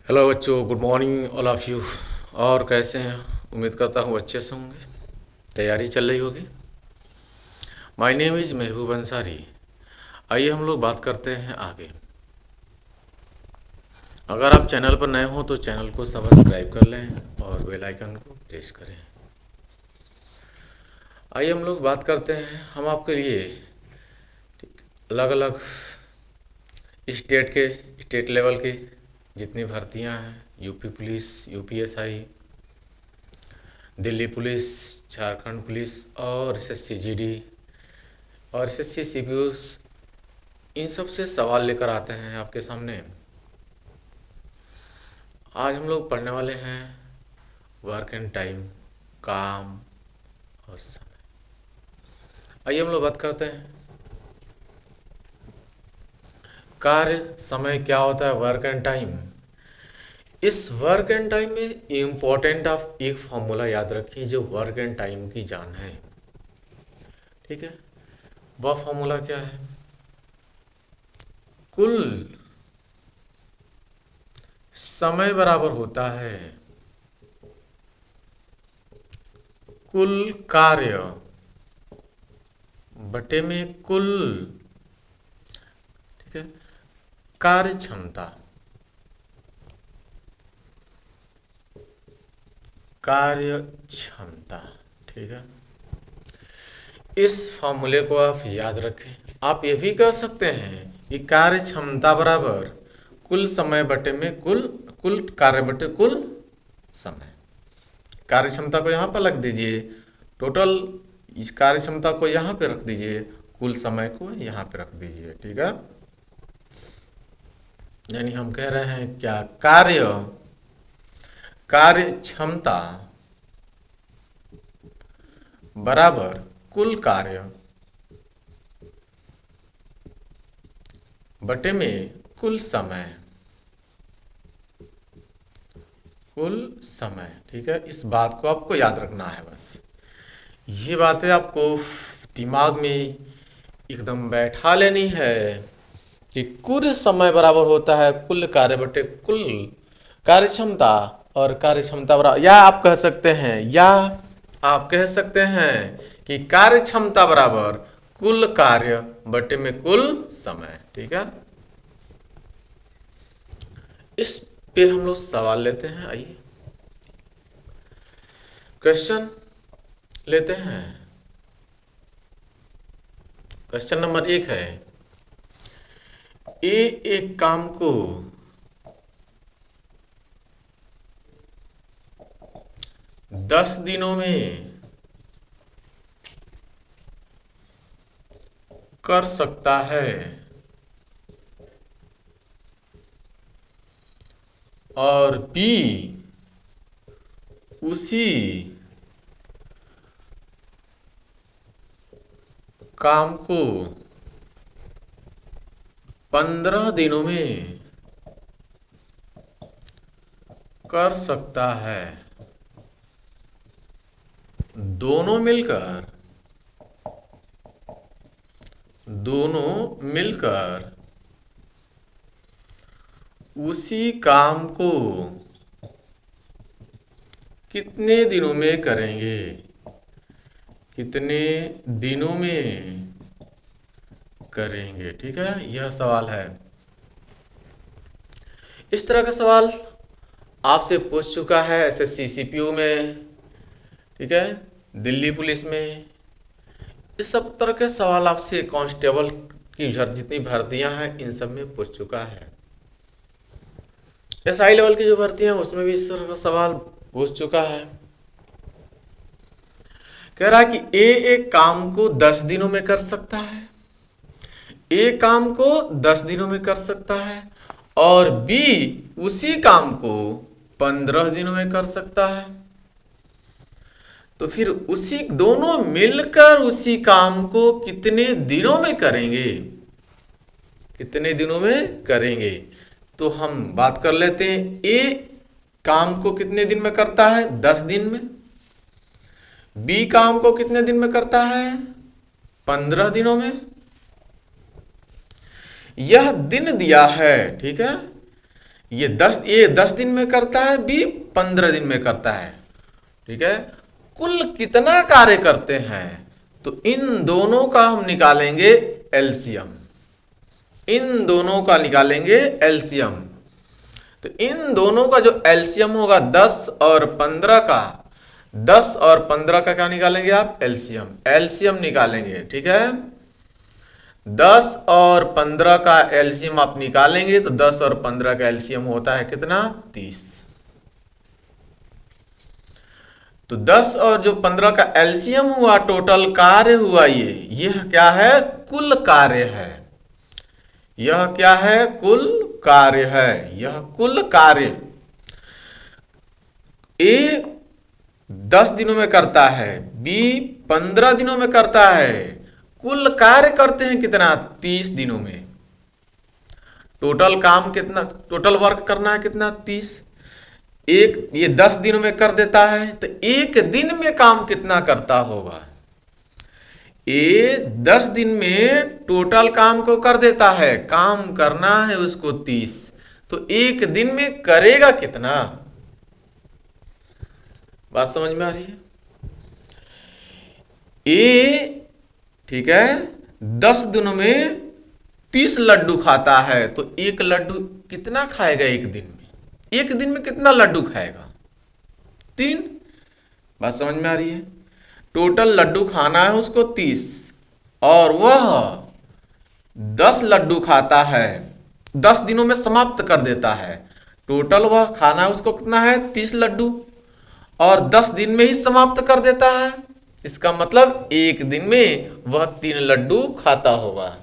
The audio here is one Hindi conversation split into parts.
हेलो बच्चों, good morning all of you. और कैसे हैं? उम्मीद करता हूँ अच्छे से होंगे। तैयारी चल रही होगी। माय नेम इज़ महबूब अंसारी। आइए हम लोग बात करते हैं आगे। अगर आप चैनल पर नए हो तो चैनल को सब्सक्राइब कर लें और बेल आइकन को प्रेस करें। आइए हम लोग बात करते हैं। हम आपके लिए अलग अलग स्टेट लेवल के जितनी भर्तियां हैं, UP police, UPSI, Delhi police, Jharkhand police और एसएससी जीडी और एसएससी सीपीओस, इन सब से सवाल लेकर आते हैं आपके सामने। आज हम लोग पढ़ने वाले हैं वर्क एंड टाइम, काम और समय। आइए हम लोग बात करते हैं कार्य समय क्या होता है, वर्क एंड टाइम। इस वर्क एंड टाइम में इम्पोर्टेंट ऑफ एक फॉर्मूला याद रखिए जो वर्क एंड टाइम की जान है। ठीक है, वह फॉर्मूला क्या है? कुल समय बराबर होता है कुल कार्य बटे में कुल, ठीक है, कार्य क्षमता। कार्य क्षमता, ठीक है। इस फॉर्मूले को आप याद रखें। आप ये भी कह सकते हैं कि कार्य क्षमता बराबर कुल समय बटे में कुल कुल कार्य बटे कुल समय। कार्य क्षमता को यहाँ पर रख दीजिए, टोटल इस कार्य क्षमता को यहाँ पे रख दीजिए, कुल समय को यहाँ पे रख दीजिए। ठीक है, यानी हम कह रहे हैं क्या, कार्य क्षमता बराबर कुल कार्य बटे में कुल समय। कुल समय, ठीक है। इस बात को आपको याद रखना है, बस ये बातें आपको दिमाग में एकदम बैठा लेनी है कि कुल समय बराबर होता है कुल कार्य बटे कुल कार्य क्षमता, और कार्य क्षमता बराबर, या आप कह सकते हैं कि कार्य क्षमता बराबर कुल कार्य बटे में कुल समय। ठीक है, इस पे हम लोग सवाल लेते हैं। आइए क्वेश्चन लेते हैं। क्वेश्चन नंबर 1 है, एक काम को 10 दिनों में कर सकता है और बी उसी काम को 15 दिनों में कर सकता है। दोनों मिलकर उसी काम को कितने दिनों में करेंगे? कितने दिनों में करेंगे? ठीक है, यह सवाल है। इस तरह का सवाल आपसे पूछ चुका है एसएससी सीपीयू में, ठीक है, दिल्ली पुलिस में। इस सब तरह के सवाल आपसे कांस्टेबल की जितनी भर्तियां हैं इन सब में पूछ चुका है। एसआई लेवल की जो भर्तियां हैं उसमें भी इस तरह का सवाल पूछ चुका है। कह रहा है कि एक काम को 10 दिनों में कर सकता है, ए काम को 10 दिनों में कर सकता है, और बी उसी काम को 15 दिनों में कर सकता है। तो फिर उसी दोनों मिलकर उसी काम को कितने दिनों में करेंगे? कितने दिनों में करेंगे? तो हम बात कर लेते हैं। ए काम को कितने दिन में करता है? 10 दिन में। बी काम को कितने दिन में करता है? 15 दिनों में। यह दिन दिया है, ठीक है, ये 10 दिन में करता है, बी 15 दिन में करता है। ठीक है, कुल कितना कार्य करते हैं, तो इन दोनों का हम निकालेंगे एलसीएम। इन दोनों का निकालेंगे एलसीएम। तो इन दोनों का जो एलसीएम होगा 10 और 15 का, 10 और 15 का क्या निकालेंगे आप, एलसीएम। एलसीएम निकालेंगे। ठीक है, 10 और 15 का एलसीएम आप निकालेंगे तो 10 और 15 का एलसीएम होता है कितना, 30। तो 10 और जो 15 का एलसीएम हुआ, टोटल कार्य हुआ, यह क्या है, कुल कार्य है। यह क्या है, कुल कार्य है। यह कुल कार्य ए 10 दिनों में करता है, बी 15 दिनों में करता है, कुल कार्य करते हैं कितना, 30 दिनों में। टोटल काम कितना, टोटल वर्क करना है कितना, 30। एक ये 10 दिनों में कर देता है, तो एक दिन में काम कितना करता होगा, ये 10 दिन में टोटल काम को कर देता है, काम करना है उसको 30, तो एक दिन में करेगा कितना। बात समझ में आ रही है। ए, ठीक है, 10 दिनों में 30 लड्डू खाता है, तो एक लड्डू कितना खाएगा एक दिन में, एक दिन में कितना लड्डू खाएगा, 3। बात समझ में आ रही है। टोटल लड्डू खाना है उसको 30 और वह 10 लड्डू खाता है, 10 दिनों में समाप्त कर देता है। टोटल वह खाना है उसको कितना है, 30 लड्डू, और 10 दिन में ही समाप्त कर देता है। इसका मतलब एक दिन में वह 3 लड्डू खाता होगा।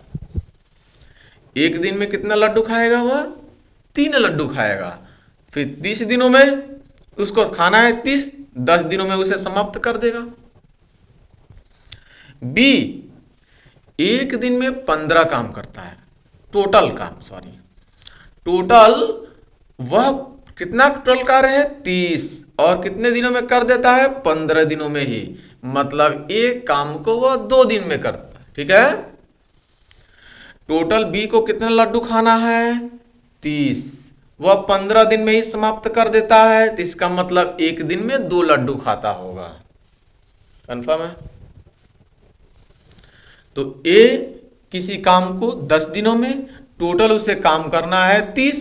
एक दिन में कितना लड्डू खाएगा, वह 3 लड्डू खाएगा। फिर 30 दिनों में उसको खाना है 30, 10 दिनों में उसे समाप्त कर देगा। बी एक दिन में 15 काम करता है, टोटल काम, सॉरी टोटल, वह कितना टोटल कार्य है, 30, और कितने दिनों में कर देता है, 15 दिनों में ही। मतलब एक काम को वह 2 दिन में करता है। ठीक है, टोटल बी को कितना लड्डू खाना है, 30, वह 15 दिन में ही समाप्त कर देता है, तो इसका मतलब एक दिन में 2 लड्डू खाता होगा। कंफर्म है। तो ए किसी काम को 10 दिनों में, टोटल उसे काम करना है 30,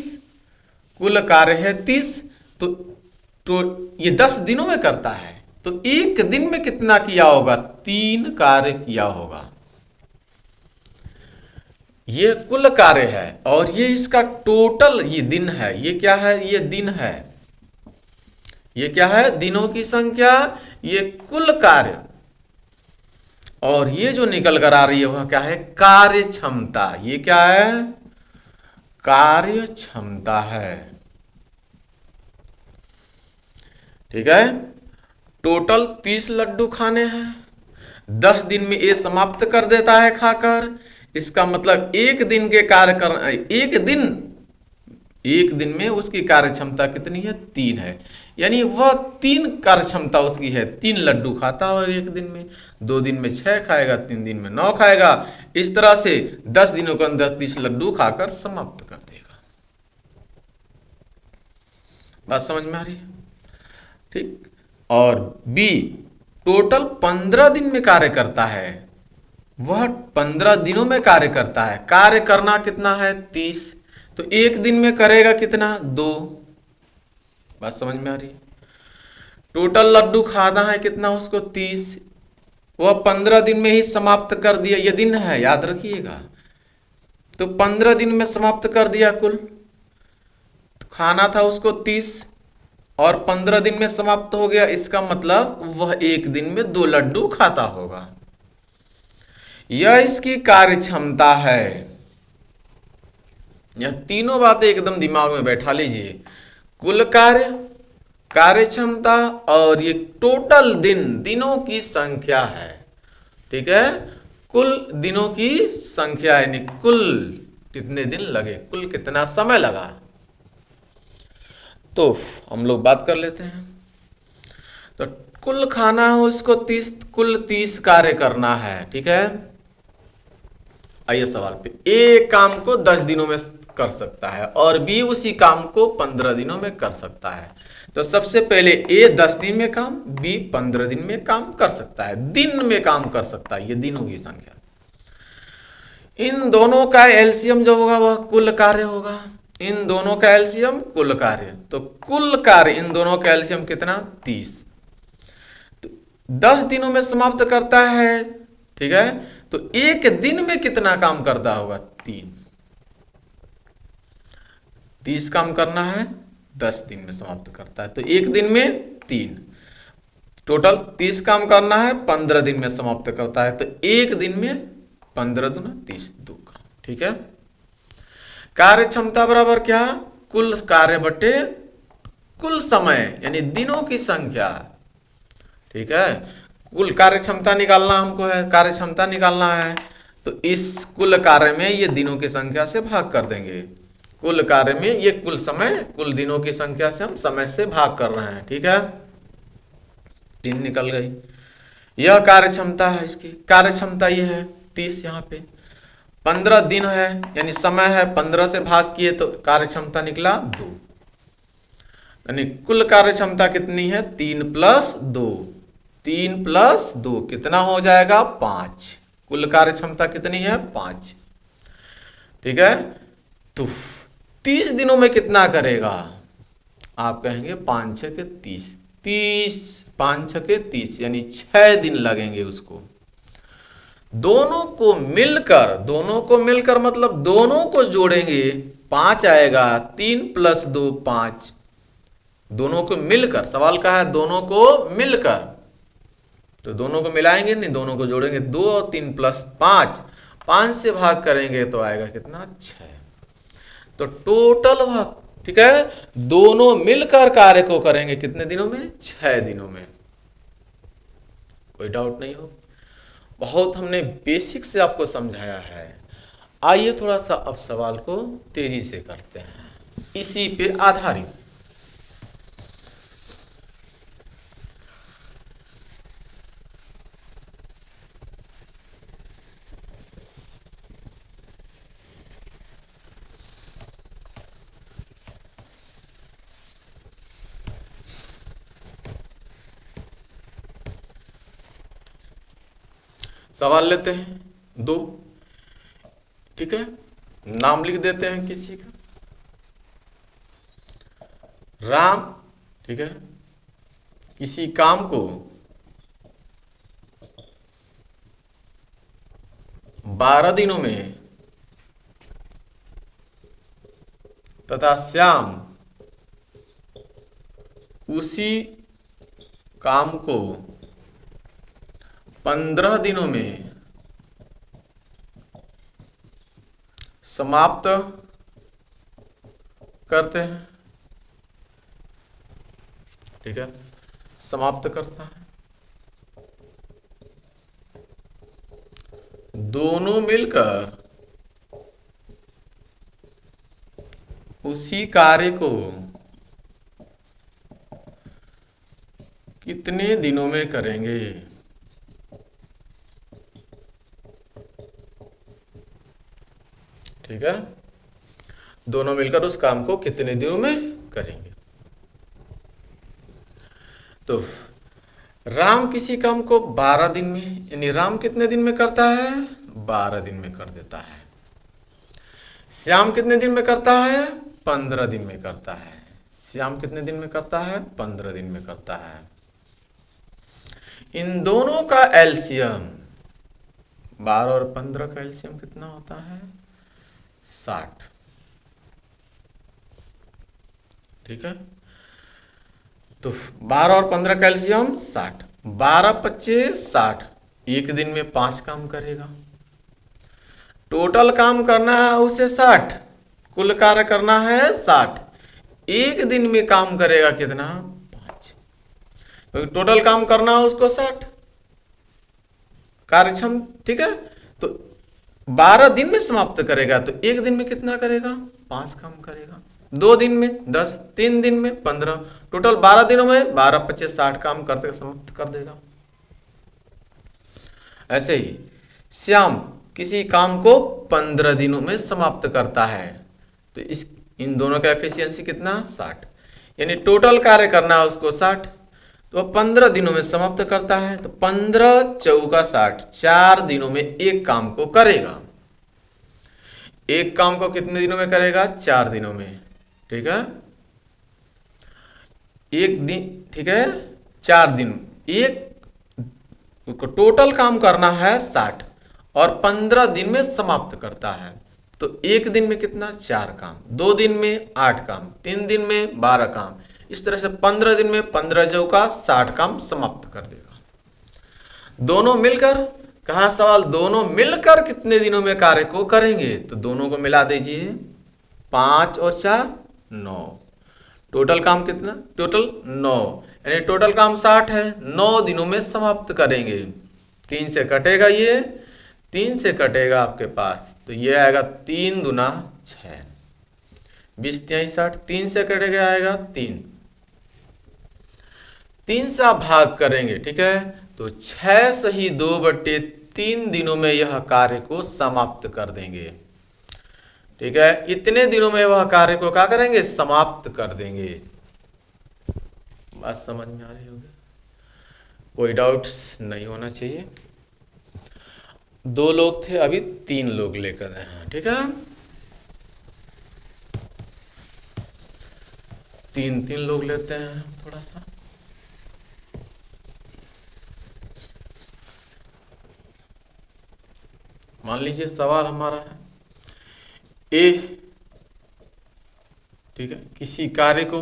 कुल कार्य है 30, तो ये 10 दिनों में करता है, तो एक दिन में कितना किया होगा, 3 कार्य किया होगा। ये कुल कार्य है, और ये इसका टोटल, ये दिन है। ये क्या है, ये दिन है। ये क्या है, दिनों की संख्या, ये कुल कार्य, और ये जो निकल कर आ रही है वह क्या है, कार्य क्षमता। ये क्या है, कार्य क्षमता है। ठीक है, टोटल 30 लड्डू खाने हैं, 10 दिन में ये समाप्त कर देता है खाकर। इसका मतलब एक दिन के कार्य कर, एक दिन में उसकी कार्य क्षमता कितनी है, 3 है। यानी वह 3 कार्य क्षमता उसकी है, 3 लड्डू खाता है एक दिन में, 2 दिन में 6 खाएगा, 3 दिन में 9 खाएगा। इस तरह से 10 दिनों के अंदर 30 लड्डू खाकर समाप्त कर देगा। बात समझ में आ रही है। ठीक, और बी टोटल 15 दिन में कार्य करता है, वह 15 दिनों में कार्य करता है। कार्य करना कितना है, 30, तो एक दिन में करेगा कितना, 2। बात समझ में आ रही है। टोटल लड्डू खाना है कितना उसको, 30, वह 15 दिन में ही समाप्त कर दिया। यह दिन है, याद रखिएगा। तो 15 दिन में समाप्त कर दिया कुल, तो खाना था उसको 30 और 15 दिन में समाप्त हो गया। इसका मतलब वह एक दिन में 2 लड्डू खाता होगा। यह इसकी कार्य क्षमता है। यह तीनों बातें एकदम दिमाग में बैठा लीजिए, कुल कार्य, कार्य क्षमता, और ये टोटल दिनों की संख्या है। ठीक है, कुल दिनों की संख्या, यानी कुल कितने दिन लगे, कुल कितना समय लगा। तो हम लोग बात कर लेते हैं। तो कुल खाना हो इसको 30, कुल 30 कार्य करना है। ठीक है, आइए सवाल पे। एक काम को 10 दिनों में कर सकता है और बी उसी काम को 15 दिनों में कर सकता है। तो सबसे पहले ए 10 दिन में काम, बी 15 दिन में काम कर सकता है, दिन में काम कर सकता है, ये दिनों की संख्या। इन दोनों का एलसीएम जो होगा वह कुल कार्य होगा, इन दोनों का एलसीएम कुल कार्य, तो कुल कार्य इन दोनों का एलसीएम कितना 30, तो 10 दिनों में समाप्त करता है, ठीक है। तो एक दिन में कितना काम करता होगा 30 काम करना है, 10 दिन में समाप्त करता है, तो एक दिन में 3, टोटल 30 काम करना है, 15 दिन में समाप्त करता है, तो एक दिन में 15 दूना 30, 2 काम, ठीक है। कार्य क्षमता बराबर क्या, कुल कार्य बटे कुल समय यानी दिनों की संख्या, ठीक है। कुल कार्य क्षमता निकालना हमको है, कार्य क्षमता निकालना है, तो इस कुल कार्य में ये दिनों की संख्या से भाग कर देंगे, कुल कार्य में ये कुल समय कुल दिनों की संख्या से हम समय से भाग कर रहे हैं, ठीक है। 3 निकल गई, यह कार्य क्षमता है, इसकी कार्य क्षमता ये है 30, यहाँ पे 15 दिन है यानी समय है, 15 से भाग किए तो कार्य क्षमता निकला 2, यानी कुल कार्य क्षमता कितनी है 3 + 2, 3 + 2 कितना हो जाएगा 5, कुल कार्य क्षमता कितनी है 5, ठीक है। तो 30 दिनों में कितना करेगा, आप कहेंगे 5 × 6 = 30, 5 × 6 = 30 यानी 6 दिन लगेंगे उसको। दोनों को मिलकर मतलब दोनों को जोड़ेंगे 5 आएगा, 3 + 2 5, दोनों को मिलकर, सवाल का है दोनों को मिलकर, तो दोनों को मिलाएंगे नहीं, दोनों को जोड़ेंगे 2 और 3 + 5, 5 से भाग करेंगे तो आएगा कितना 6, तो टोटल भाग, ठीक है। दोनों मिलकर कार्य को करेंगे कितने दिनों में 6 दिनों में, कोई डाउट नहीं हो। बहुत हमने बेसिक से आपको समझाया है, आइए थोड़ा सा अब सवाल को तेजी से करते हैं इसी पे आधारित। सवाल लेते हैं 2, ठीक है। नाम लिख देते हैं किसी का, राम, ठीक है। किसी काम को 12 दिनों में तथा श्याम उसी काम को 15 दिनों में समाप्त करते हैं, ठीक है, समाप्त करता है। दोनों मिलकर उसी कार्य को कितने दिनों में करेंगे, ठीक है। दोनों मिलकर उस काम को कितने दिनों में करेंगे। तो राम किसी काम को 12 दिन में, यानी राम कितने दिन में करता है 12 दिन में कर देता है। श्याम कितने दिन में करता है 15 दिन में करता है। श्याम कितने दिन में करता है 15 दिन में करता है। इन दोनों का एलसीएम 12 और 15 का एलसीएम कितना होता है 60, ठीक है। तो 12 और 15 का एलसीएम 60, 12 × 25 = 60, एक दिन में 5 काम करेगा। टोटल काम करना है उसे 60, कुल कार्य करना है 60, एक दिन में काम करेगा कितना 5, क्योंकि टोटल काम करना है उसको 60 कार्यक्षम, ठीक है। तो 12 दिन में समाप्त करेगा तो एक दिन में कितना करेगा 5 काम करेगा, 2 दिन में 10, 3 दिन में 15, टोटल 12 दिनों में 12 × 25 = 60 काम करते समाप्त कर देगा। ऐसे ही श्याम किसी काम को 15 दिनों में समाप्त करता है, तो इस इन दोनों का एफिशिएंसी कितना 60, यानी टोटल कार्य करना है उसको 60, तो 15 दिनों में समाप्त करता है। तो 15 चौका 60, 4 दिनों में एक काम को करेगा। एक काम को कितने दिनों में करेगा? 4 दिनों में। ठीक है, एक दिन, ठीक है, 4 दिन, एक टोटल काम करना है 60 और 15 दिन में समाप्त करता है। तो एक दिन में कितना? 4 काम, 2 दिन में 8 काम, 3 दिन में 12 काम, इस तरह से 15 दिन में 15 चौका 60 काम समाप्त कर देगा। दोनों मिलकर, कहा सवाल दोनों मिलकर कितने दिनों में कार्य को करेंगे? तो दोनों को मिला दीजिए, 5 और 4 9, टोटल काम कितना? टोटल 9, यानी टोटल काम 60 है, 9 दिनों में समाप्त करेंगे। 3 से कटेगा, ये 3 से कटेगा आपके पास, तो ये आएगा 3 दूना 6, 20 तिहाई 60, 3 से कटेगा आएगा 3, 3 से आप भाग करेंगे। ठीक है, तो 6 सही 2/3 दिनों में यह कार्य को समाप्त कर देंगे। ठीक है, इतने दिनों में वह कार्य को क्या करेंगे? समाप्त कर देंगे। बात समझ में आ रही होगी, कोई डाउट्स नहीं होना चाहिए। 2 लोग थे, अभी 3 लोग लेकर आए हैं। ठीक है, 3 लोग लेते हैं थोड़ा सा। मान लीजिए सवाल हमारा है ए, ठीक है, किसी कार्य को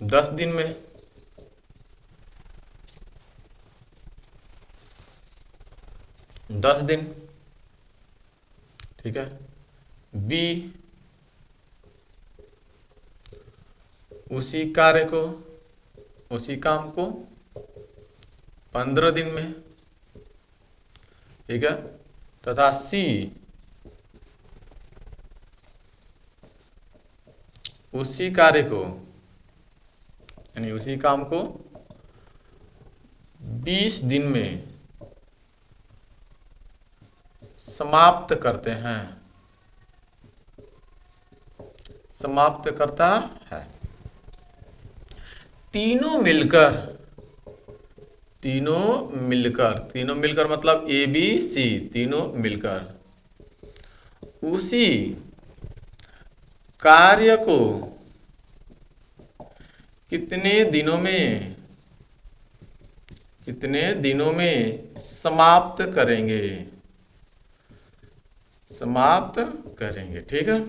दस दिन में 10 दिन, ठीक है, बी उसी कार्य को, उसी काम को 15 दिन में, ठीक है, तथा सी उसी कार्य को, यानी उसी काम को 20 दिन में समाप्त करते हैं, समाप्त करता है। तीनों मिलकर, तीनों मिलकर मतलब ए बी सी, तीनों मिलकर उसी कार्य को कितने दिनों में समाप्त करेंगे, समाप्त करेंगे। ठीक है,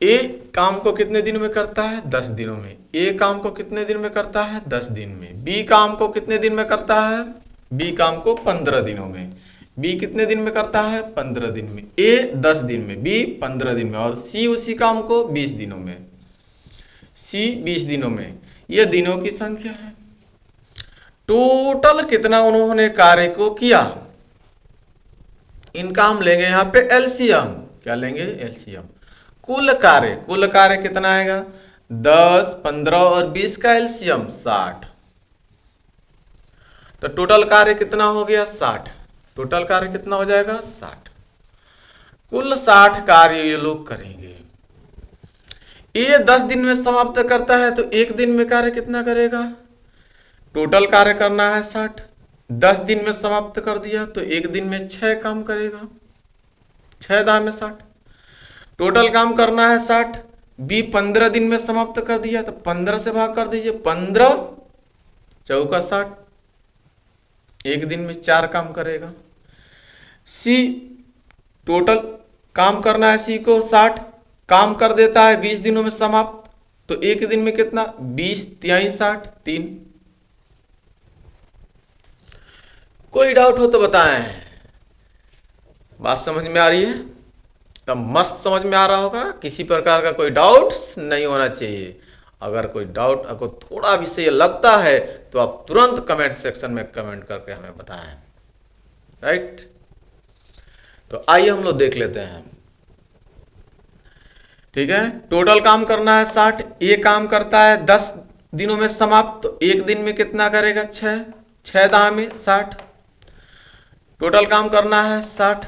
ए काम को कितने दिन में करता है? 10 दिनों में। ए काम को कितने दिन में करता है? 10 दिन में। बी काम को कितने दिन में करता है? बी काम को 15 दिनों में। बी कितने दिन में करता है? 15 दिन में। ए 10 दिन में, बी 15 दिन में, और सी उसी काम को 20 दिनों में, सी 20 दिनों में। यह दिनों की संख्या है। टोटल कितना उन्होंने कार्य को किया, इनका हम लेंगे यहाँ पे एलसीएम। क्या लेंगे? एलसीएम। कुल कार्य कितना आएगा? 10, 15 और 20 का एलसीएम 60। तो टोटल कार्य कितना हो गया? 60। टोटल कार्य कितना हो जाएगा? 60। कुल 60 कार्य ये लोग करेंगे। ये 10 दिन में समाप्त करता है, तो एक दिन में कार्य कितना करेगा? टोटल कार्य करना है 60, 10 दिन में समाप्त कर दिया तो एक दिन में 6 काम करेगा, 6 दाम में 60। टोटल काम करना है 60, बी 15 दिन में समाप्त कर दिया तो 15 से भाग कर दीजिए, 15 चौका 60, एक दिन में 4 काम करेगा। सी टोटल काम करना है, सी को 60 काम कर देता है 20 दिनों में समाप्त, तो एक दिन में कितना? 20 तिहाई 60, 3। कोई डाउट हो तो बताएं। बात समझ में आ रही है? तब मस्त समझ में आ रहा होगा, किसी प्रकार का कोई डाउट्स नहीं होना चाहिए। अगर कोई डाउट आपको थोड़ा भी सही लगता है तो आप तुरंत कमेंट सेक्शन में कमेंट करके हमें बताएं। राइट, तो आइए हम लोग देख लेते हैं। ठीक है, टोटल काम करना है 60, ये काम करता है 10 दिनों में समाप्त, तो एक दिन में कितना करेगा? 6, 6 दाह में 60। टोटल काम करना है 60।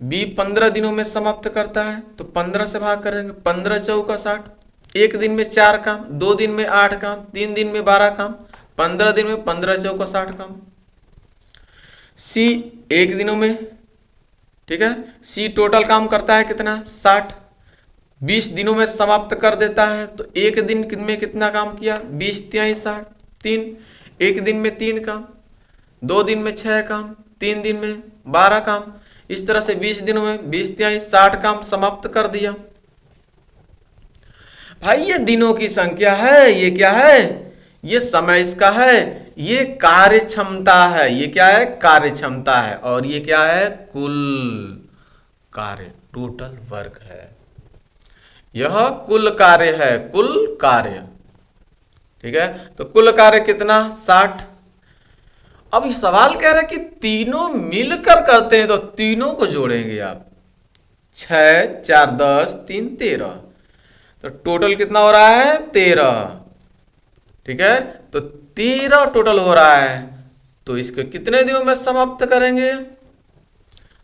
बी 15 दिनों में समाप्त करता है तो 15 से भाग करेंगे, 15 चौका 60। एक दिन में 4 काम, 2 दिन में 8 काम, 3 दिन में 12 काम, 15 दिन में 15 चौका 60 काम। सी 1 दिनों में, ठीक है, सी टोटल काम करता है कितना 60, 20 दिनों में समाप्त कर देता है तो एक दिन में कितना काम किया 20 तिहाई 60, 3। एक दिन में 3 काम, 2 दिन में 6 काम, 3 दिन में 12 काम, इस तरह से 20 दिनों में 20 तिहाई 60 काम समाप्त कर दिया। भाई ये दिनों की संख्या है, ये क्या है, ये समय इसका है, ये कार्य क्षमता है, ये क्या है कार्य क्षमता है, और ये क्या है कुल कार्य, टोटल वर्क है। यह कुल कार्य है, कुल कार्य, ठीक है। तो कुल कार्य कितना 60। अब ये सवाल कह रहा है कि तीनों मिलकर करते हैं तो तीनों को जोड़ेंगे आप, 6 4 10 3 13, तो टोटल कितना हो रहा है 13, ठीक है। तो 13 टोटल हो रहा है, तो इसको कितने दिनों में समाप्त करेंगे,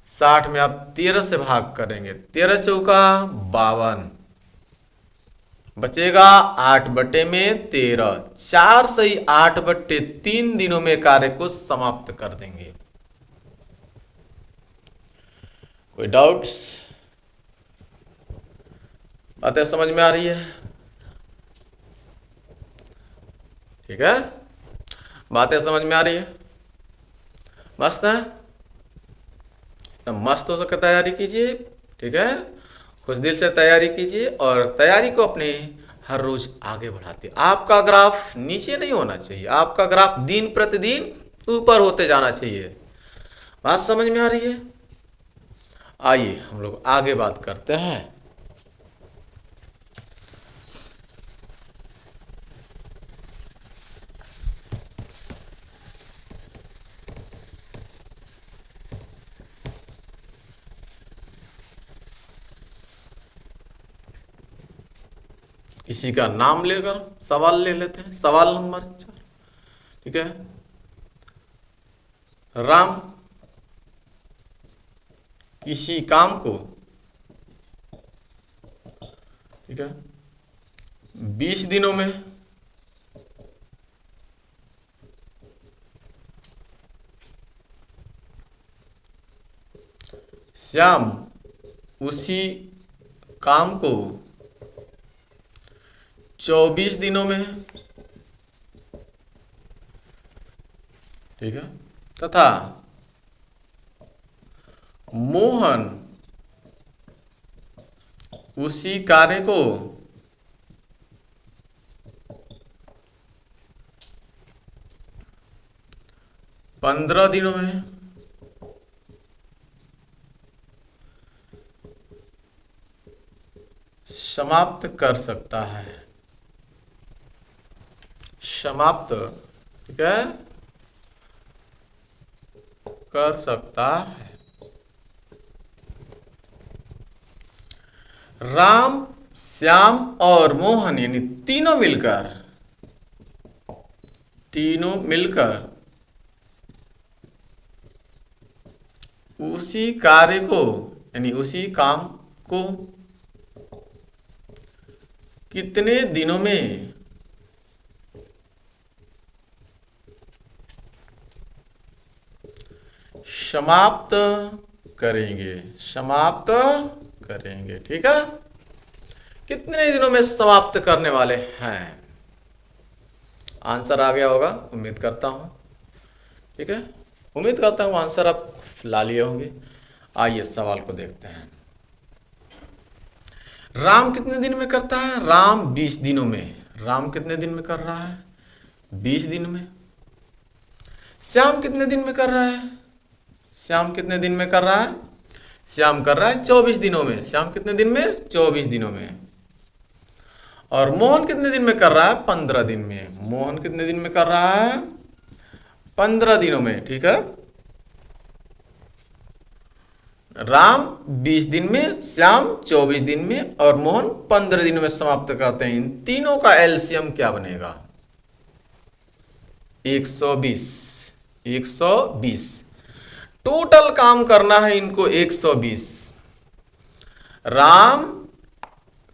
60 में आप 13 से भाग करेंगे, 13 चौका 52, बचेगा 8/13, 4 सही 8/3 दिनों में कार्य को समाप्त कर देंगे। कोई डाउट्स, बातें समझ में आ रही है, ठीक है, बातें समझ में आ रही है, मस्त है, तो मस्त हो सके तैयारी कीजिए, ठीक है, खुश दिल से तैयारी कीजिए और तैयारी को अपने हर रोज आगे बढ़ाते। आपका ग्राफ नीचे नहीं होना चाहिए, आपका ग्राफ दिन प्रतिदिन ऊपर होते जाना चाहिए। बात समझ में आ रही है? आइए हम लोग आगे बात करते हैं। किसी का नाम लेकर सवाल ले लेते हैं। सवाल नंबर 4, ठीक है। राम किसी काम को, ठीक है, 20 दिनों में श्याम उसी काम को 24 दिनों में, ठीक है, तथा मोहन उसी कार्य को 15 दिनों में समाप्त कर सकता है। समाप्त, ठीक है, कर सकता है। राम, श्याम और मोहन यानी तीनों मिलकर उसी कार्य को यानी उसी काम को कितने दिनों में समाप्त करेंगे, ठीक है। कितने दिनों में समाप्त करने वाले हैं, आंसर आ गया होगा उम्मीद करता हूं, ठीक है, उम्मीद करता हूं आंसर आप ला लिए होंगे। आइए सवाल को देखते हैं। राम कितने दिन में करता है, राम 20 दिनों में। राम कितने दिन में कर रहा है 20 दिन में। श्याम कितने दिन में कर रहा है, श्याम कितने दिन में कर रहा है, श्याम कर रहा है 24 दिनों में। श्याम कितने दिन में 24 दिनों में। और मोहन कितने दिन में कर रहा है 15 दिन में। मोहन कितने दिन में कर रहा है 15 दिनों में, ठीक है। राम 20 दिन में, श्याम 24 दिन में और मोहन 15 दिनों में समाप्त करते हैं। इन तीनों का एलसीएम क्या बनेगा 120। टोटल काम करना है इनको 120। राम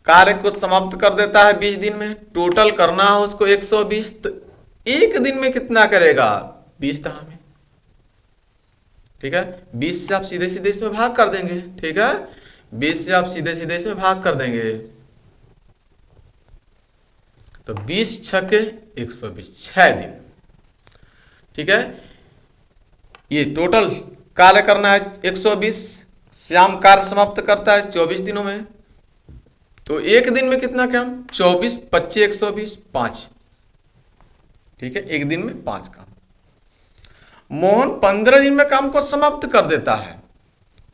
कार्य को समाप्त कर देता है 20 दिन में, टोटल करना है उसको 120, तो एक दिन में कितना करेगा 20 दहा में। ठीक है, 20 से आप सीधे सीधे इसमें भाग कर देंगे। ठीक है, 20 से आप सीधे सीधे इसमें भाग कर देंगे, तो 20 छके 120, 6 दिन। ठीक है, ये टोटल कार्य करना है 120, श्याम कार्य समाप्त करता है 24 दिनों में, तो एक दिन में कितना काम, 24 25 120, 5। ठीक है, एक दिन में 5 काम। मोहन 15 दिन में काम को समाप्त कर देता है,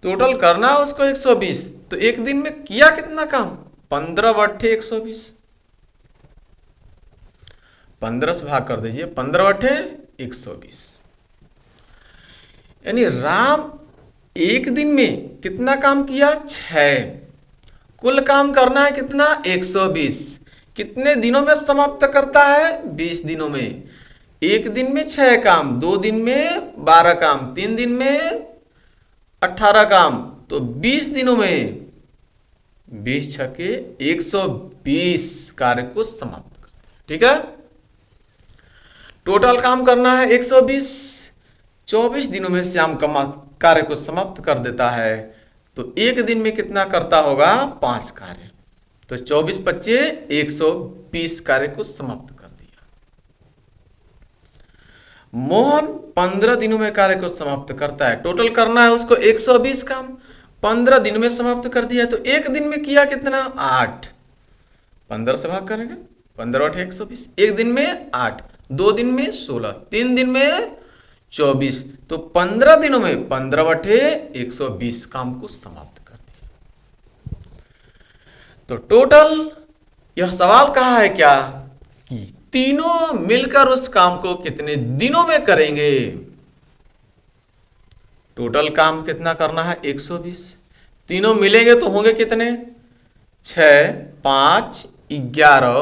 टोटल करना है उसको 120, तो एक दिन में किया कितना काम, 15 बट्ठे 120, 15 से भाग कर दीजिए, 15 बट्ठे 120। यानी राम एक दिन में कितना काम किया, 6। कुल काम करना है कितना, 120। कितने दिनों में समाप्त करता है, 20 दिनों में। एक दिन में 6 काम, 2 दिन में 12 काम, 3 दिन में 18 काम, तो 20 दिनों में 20 छके 120 कार्य को समाप्त कर दिया। ठीक है, टोटल काम करना है 120, 24 दिनों में श्याम कार्य को समाप्त कर देता है, तो एक दिन में कितना करता होगा, 5 कार्य, तो 24 25 120 कार्य को समाप्त कर दिया। मोहन 15 दिनों में कार्य को समाप्त करता है, टोटल करना है उसको 120 काम, 15 दिन में समाप्त कर दिया, तो एक दिन में किया कितना, 8। 15 से भाग करेंगे, 15 बटे 120, एक दिन में 8, 2 दिन में 16, 3 दिन में 24, तो 15 दिनों में 15 बटे 120 काम को समाप्त कर दिया। तो टोटल यह सवाल कहा है क्या, कि तीनों मिलकर उस काम को कितने दिनों में करेंगे। टोटल काम कितना करना है, 120, तीनों मिलेंगे तो होंगे कितने, 6 5 11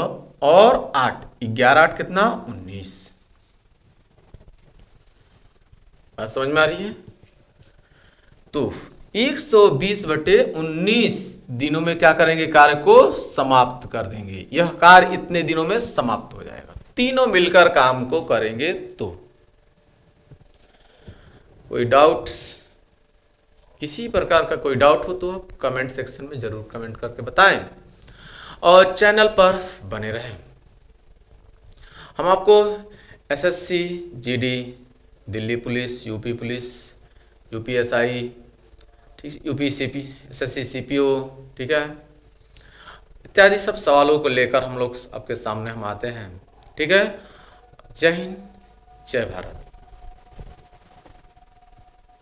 और 8, 11 8 कितना, 19। बात समझ में आ रही है। तो 120 बटे 19 दिनों में क्या करेंगे, कार्य को समाप्त कर देंगे। यह कार्य इतने दिनों में समाप्त हो जाएगा, तीनों मिलकर काम को करेंगे। तो कोई डाउट, किसी प्रकार का कोई डाउट हो तो आप कमेंट सेक्शन में जरूर कमेंट करके बताएं और चैनल पर बने रहें। हम आपको SSC, GD, Delhi police, UP police, UPSI, ठीक, यूपीसीपी, एसएससी, सीपीओ, ठीक है, इत्यादि सब सवालों को लेकर हम लोग आपके सामने हम आते हैं। ठीक है, जय हिंद, जय भारत।